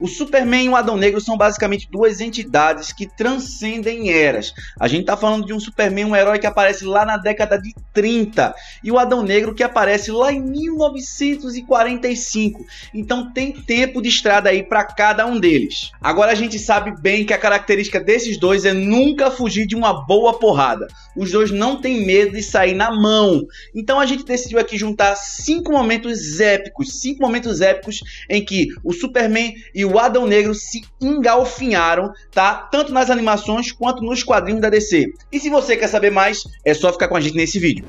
O Superman e o Adão Negro são basicamente duas entidades que transcendem eras. A gente tá falando de um Superman, um herói que aparece lá na década de 30, e o Adão Negro que aparece lá em 1945. Então tem tempo de estrada aí para cada um deles. Agora a gente sabe bem que a característica desses dois é nunca fugir de uma boa porrada. Os dois não têm medo de sair na mão. Então a gente decidiu aqui juntar 5 momentos épicos em que o Superman e o Adão Negro se engalfinharam, tá? Tanto nas animações quanto nos quadrinhos da DC. E se você quer saber mais, é só ficar com a gente nesse vídeo.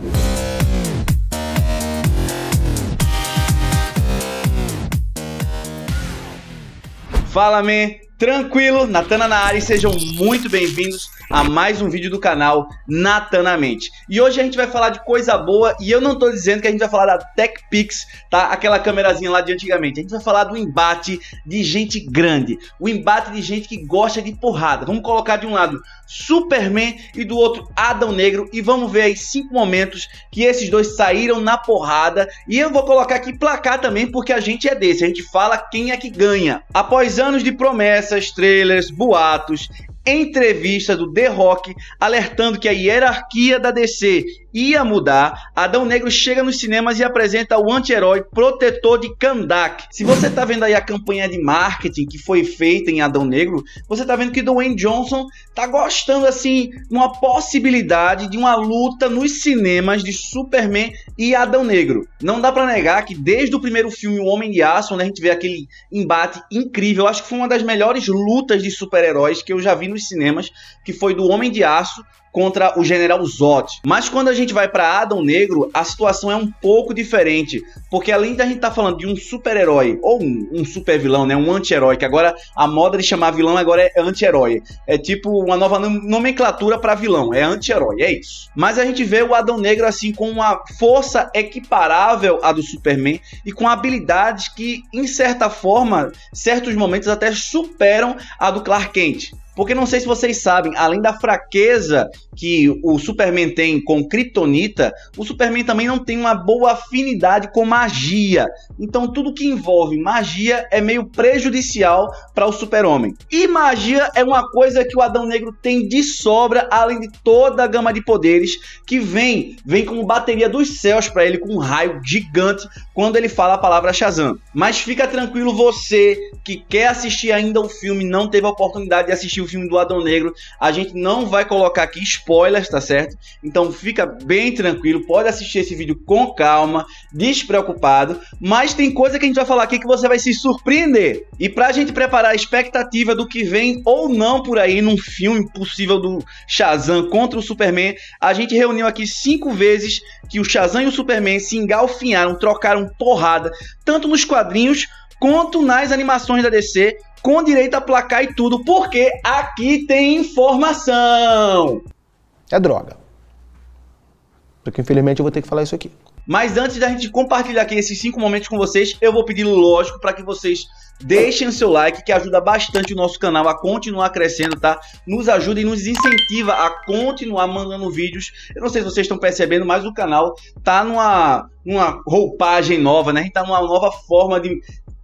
Fala, man! Tranquilo? Natana na área e sejam muito bem-vindos a mais um vídeo do canal Natanamente. E hoje a gente vai falar de coisa boa e eu não tô dizendo que a gente vai falar da TechPix, tá? Aquela câmerazinha lá de antigamente. A gente vai falar do embate de gente grande, o embate de gente que gosta de porrada. Vamos colocar de um lado Superman e do outro Adão Negro e vamos ver aí 5 momentos que esses dois saíram na porrada. E eu vou colocar aqui placar também porque a gente é desse, a gente fala quem é que ganha. Após anos de promessas, trailers, boatos, entrevista do The Rock alertando que a hierarquia da DC ia mudar, Adão Negro chega nos cinemas e apresenta o anti-herói protetor de Kahndaq. Se você tá vendo aí a campanha de marketing que foi feita em Adão Negro, você tá vendo que Dwayne Johnson tá gostando assim de uma possibilidade de uma luta nos cinemas de Superman e Adão Negro. Não dá pra negar que desde o primeiro filme O Homem de Aço, onde a gente vê aquele embate incrível, eu acho que foi uma das melhores lutas de super-heróis que eu já vi nos cinemas, que foi do Homem de Aço contra o General Zod. Mas quando a gente vai para Adão Negro, a situação é um pouco diferente, porque além da gente estar falando de um super-herói ou um super-vilão, né, um anti-herói, que agora a moda de chamar vilão agora é anti-herói. É tipo uma nova nomenclatura para vilão, é anti-herói, é isso. Mas a gente vê o Adão Negro assim com uma força equiparável à do Superman e com habilidades que, em certa forma, certos momentos até superam a do Clark Kent. Porque não sei se vocês sabem, além da fraqueza que o Superman tem com Kryptonita, o Superman também não tem uma boa afinidade com magia. Então tudo que envolve magia é meio prejudicial para o Super-Homem. E magia é uma coisa que o Adão Negro tem de sobra, além de toda a gama de poderes que vem como bateria dos céus para ele, com um raio gigante quando ele fala a palavra Shazam. Mas fica tranquilo, você que quer assistir ainda o filme, não teve a oportunidade de assistir o filme do Adão Negro, a gente não vai colocar aqui spoilers, tá certo? Então fica bem tranquilo, pode assistir esse vídeo com calma, despreocupado, mas tem coisa que a gente vai falar aqui que você vai se surpreender. E pra gente preparar a expectativa do que vem ou não por aí num filme possível do Shazam contra o Superman, a gente reuniu aqui 5 vezes que o Shazam e o Superman se engalfinharam, trocaram porrada, tanto nos quadrinhos quanto nas animações da DC, com direito a placar e tudo, porque aqui tem informação. É droga. Porque infelizmente eu vou ter que falar isso aqui. Mas antes da gente compartilhar aqui esses 5 momentos com vocês, eu vou pedir, lógico, para que vocês deixem o seu like, que ajuda bastante o nosso canal a continuar crescendo, tá? Nos ajuda e nos incentiva a continuar mandando vídeos. Eu não sei se vocês estão percebendo, mas o canal tá numa roupagem nova, né? A gente tá numa nova forma de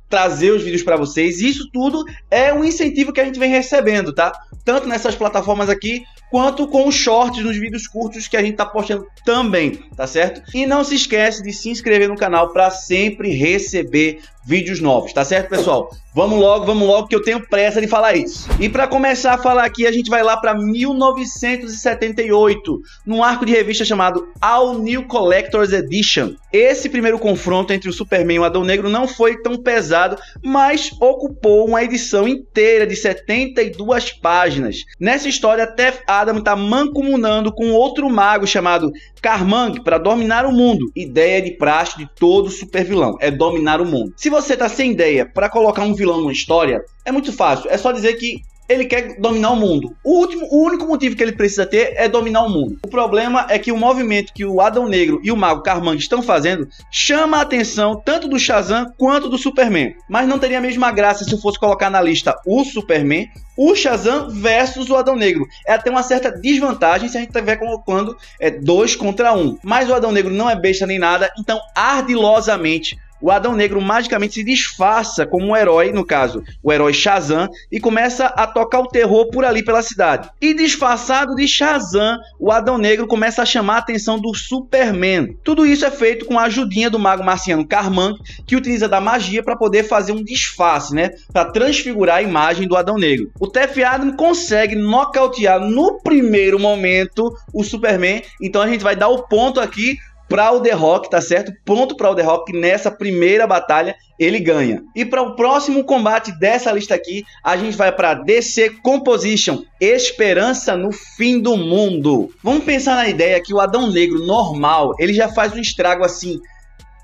trazer os vídeos para vocês. Isso tudo é um incentivo que a gente vem recebendo, tá? Tanto nessas plataformas aqui, quanto com os shorts nos vídeos curtos que a gente tá postando também, tá certo? E não se esquece de se inscrever no canal para sempre receber vídeos novos, tá certo, pessoal? Vamos logo, que eu tenho pressa de falar isso. E para começar a falar aqui, a gente vai lá para 1978, num arco de revista chamado All New Collector's Edition. Esse primeiro confronto entre o Superman e o Adão Negro não foi tão pesado, mas ocupou uma edição inteira de 72 páginas. Nessa história, até Adam está mancomunando com outro mago chamado Karmang para dominar o mundo. Ideia de praxe de todo supervilão, é dominar o mundo. Se você tá sem ideia para colocar um vilão numa história, é muito fácil, é só dizer que ele quer dominar o mundo. O único motivo que ele precisa ter é dominar o mundo. O problema é que o movimento que o Adão Negro e o Mago Karmang estão fazendo chama a atenção tanto do Shazam quanto do Superman. Mas não teria a mesma graça se eu fosse colocar na lista o Superman, o Shazam versus o Adão Negro. É até uma certa desvantagem se a gente estiver colocando 2 contra 1. Mas o Adão Negro não é besta nem nada, então ardilosamente o Adão Negro magicamente se disfarça como um herói, no caso, o herói Shazam, e começa a tocar o terror por ali pela cidade. E disfarçado de Shazam, o Adão Negro começa a chamar a atenção do Superman. Tudo isso é feito com a ajudinha do mago marciano Karman, que utiliza da magia para poder fazer um disfarce, né, para transfigurar a imagem do Adão Negro. O Tef Adam consegue nocautear no primeiro momento o Superman, então a gente vai dar o ponto aqui para o The Rock, tá certo? Ponto para o The Rock, que nessa primeira batalha ele ganha. E para o próximo combate dessa lista aqui, a gente vai para DC Composition, Esperança no Fim do Mundo. Vamos pensar na ideia que o Adão Negro normal, ele já faz um estrago assim,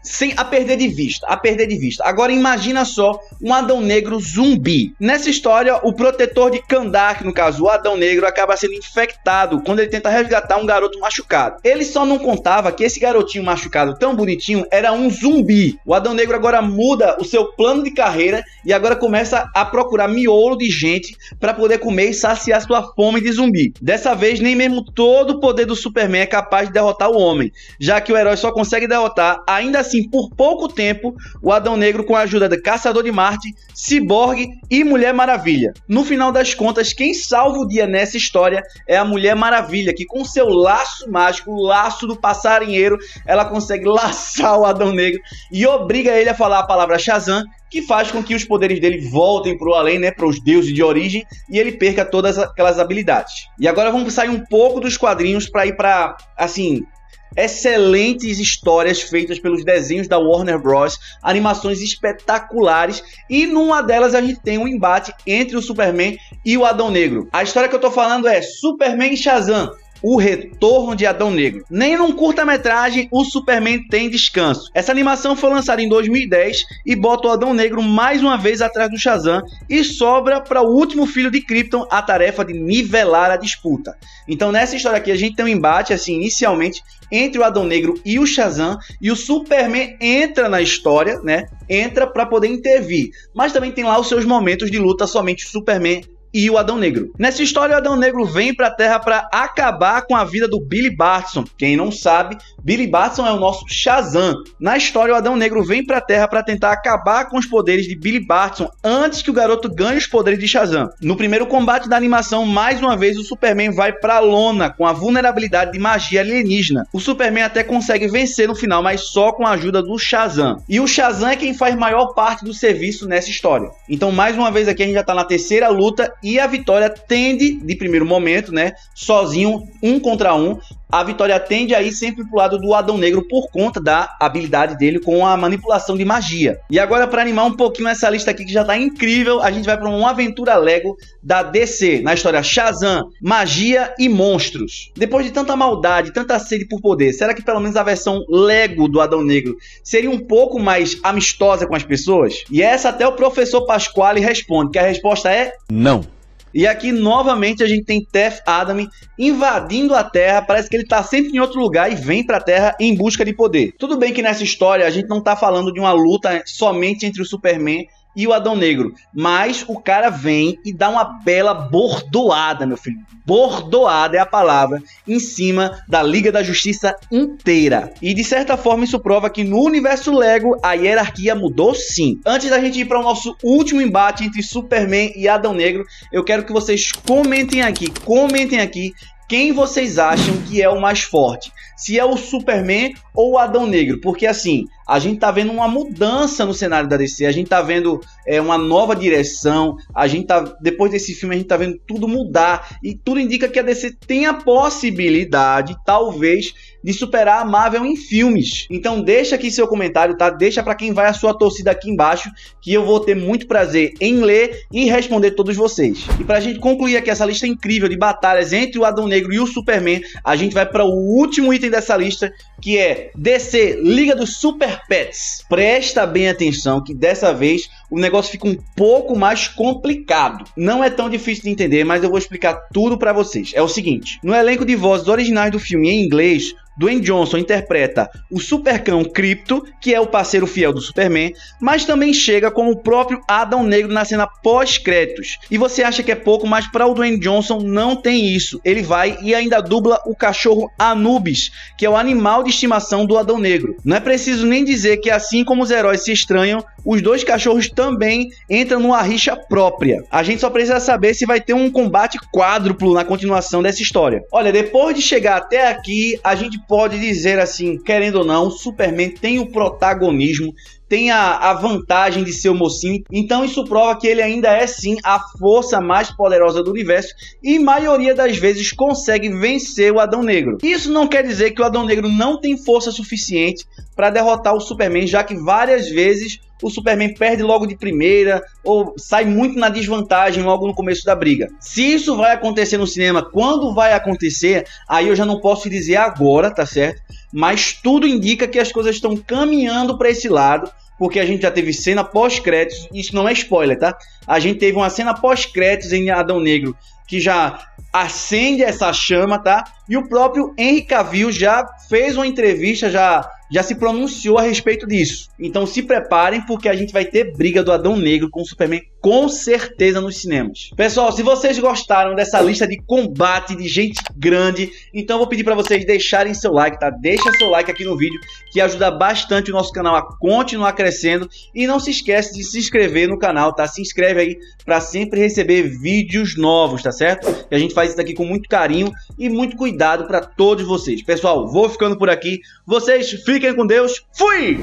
sem a perder de vista, Agora imagina só um Adão Negro zumbi. Nessa história, o protetor de Kahndaq, no caso o Adão Negro, acaba sendo infectado quando ele tenta resgatar um garoto machucado. Ele só não contava que esse garotinho machucado tão bonitinho era um zumbi. O Adão Negro agora muda o seu plano de carreira e agora começa a procurar miolo de gente para poder comer e saciar sua fome de zumbi. Dessa vez, nem mesmo todo o poder do Superman é capaz de derrotar o homem, já que o herói só consegue derrotar, ainda assim, por pouco tempo, o Adão Negro com a ajuda de Caçador de Marte, Cyborg e Mulher Maravilha. No final das contas, quem salva o dia nessa história é a Mulher Maravilha, que com seu laço mágico, o laço do passarinheiro, ela consegue laçar o Adão Negro e obriga ele a falar a palavra Shazam, que faz com que os poderes dele voltem para o além, né, para os deuses de origem, e ele perca todas aquelas habilidades. E agora vamos sair um pouco dos quadrinhos para ir para, assim, excelentes histórias feitas pelos desenhos da Warner Bros, animações espetaculares, e numa delas a gente tem um embate entre o Superman e o Adão Negro. A história que eu tô falando é Superman e Shazam, o retorno de Adão Negro. Nem num curta-metragem o Superman tem descanso. Essa animação foi lançada em 2010 e bota o Adão Negro mais uma vez atrás do Shazam e sobra para o último filho de Krypton a tarefa de nivelar a disputa. Então nessa história aqui a gente tem um embate assim inicialmente entre o Adão Negro e o Shazam, e o Superman entra na história, né? Entra para poder intervir. Mas também tem lá os seus momentos de luta somente o Superman e o Adão Negro. Nessa história, o Adão Negro vem pra Terra para acabar com a vida do Billy Batson. Quem não sabe, Billy Batson é o nosso Shazam. Na história, o Adão Negro vem pra Terra para tentar acabar com os poderes de Billy Batson antes que o garoto ganhe os poderes de Shazam. No primeiro combate da animação, mais uma vez, o Superman vai pra lona com a vulnerabilidade de magia alienígena. O Superman até consegue vencer no final, mas só com a ajuda do Shazam. E o Shazam é quem faz maior parte do serviço nessa história. Então, mais uma vez aqui, a gente já tá na terceira luta e a vitória tende, de primeiro momento, né, sozinho, 1 contra 1, a vitória tende a ir sempre pro lado do Adão Negro por conta da habilidade dele com a manipulação de magia. E agora, para animar um pouquinho essa lista aqui que já tá incrível, a gente vai para uma aventura Lego da DC, na história Shazam, Magia e Monstros. Depois de tanta maldade, tanta sede por poder, será que pelo menos a versão Lego do Adão Negro seria um pouco mais amistosa com as pessoas? E essa até o professor Pasquale responde, que a resposta é não. E aqui, novamente, a gente tem Tef Adam invadindo a Terra. Parece que ele tá sempre em outro lugar e vem pra Terra em busca de poder. Tudo bem que nessa história a gente não tá falando de uma luta somente entre o Superman e o Adão Negro, mas o cara vem e dá uma bela bordoada, meu filho. Bordoada é a palavra, em cima da Liga da Justiça inteira. E de certa forma isso prova que no universo Lego a hierarquia mudou sim. Antes da gente ir para o nosso último embate entre Superman e Adão Negro, eu quero que vocês comentem aqui quem vocês acham que é o mais forte. Se é o Superman ou o Adão Negro. Porque assim, a gente tá vendo uma mudança no cenário da DC. A gente tá vendo uma nova direção. Depois desse filme a gente tá vendo tudo mudar. E tudo indica que a DC tem a possibilidade, talvez, de superar a Marvel em filmes. Então deixa aqui seu comentário, tá? Deixa pra quem vai a sua torcida aqui embaixo, que eu vou ter muito prazer em ler e responder todos vocês. E pra gente concluir aqui essa lista incrível de batalhas entre o Adão Negro e o Superman, a gente vai para o último item dessa lista, que é DC Liga dos Super Pets. Presta bem atenção que dessa vez o negócio fica um pouco mais complicado. Não é tão difícil de entender, mas eu vou explicar tudo pra vocês. É o seguinte, no elenco de vozes originais do filme em inglês, Dwayne Johnson interpreta o Supercão Krypto, que é o parceiro fiel do Superman, mas também chega como o próprio Adão Negro na cena pós-créditos. E você acha que é pouco, mas para o Dwayne Johnson não tem isso. Ele vai e ainda dubla o cachorro Anubis, que é o animal de estimação do Adão Negro. Não é preciso nem dizer que assim como os heróis se estranham, os dois cachorros também entram numa rixa própria. A gente só precisa saber se vai ter um combate quádruplo na continuação dessa história. Olha, depois de chegar até aqui, a gente pode dizer assim, querendo ou não, o Superman tem o protagonismo, tem a vantagem de ser o mocinho, então isso prova que ele ainda é sim a força mais poderosa do universo e maioria das vezes consegue vencer o Adão Negro. Isso não quer dizer que o Adão Negro não tem força suficiente para derrotar o Superman, já que várias vezes o Superman perde logo de primeira ou sai muito na desvantagem logo no começo da briga. Se isso vai acontecer no cinema, quando vai acontecer, aí eu já não posso dizer agora, tá certo? Mas tudo indica que as coisas estão caminhando para esse lado, porque a gente já teve cena pós-créditos, isso não é spoiler, tá? A gente teve uma cena pós-créditos em Adão Negro que já acende essa chama, tá? E o próprio Henry Cavill já fez uma entrevista, já se pronunciou a respeito disso. Então se preparem, porque a gente vai ter briga do Adão Negro com o Superman com certeza nos cinemas. Pessoal, se vocês gostaram dessa lista de combate de gente grande, então eu vou pedir para vocês deixarem seu like, tá? Deixa seu like aqui no vídeo, que ajuda bastante o nosso canal a continuar crescendo. E não se esquece de se inscrever no canal, tá? Se inscreve aí para sempre receber vídeos novos, tá certo? E a gente faz isso aqui com muito carinho e muito cuidado para todos vocês. Pessoal, vou ficando por aqui. Vocês fiquem com Deus. Fui!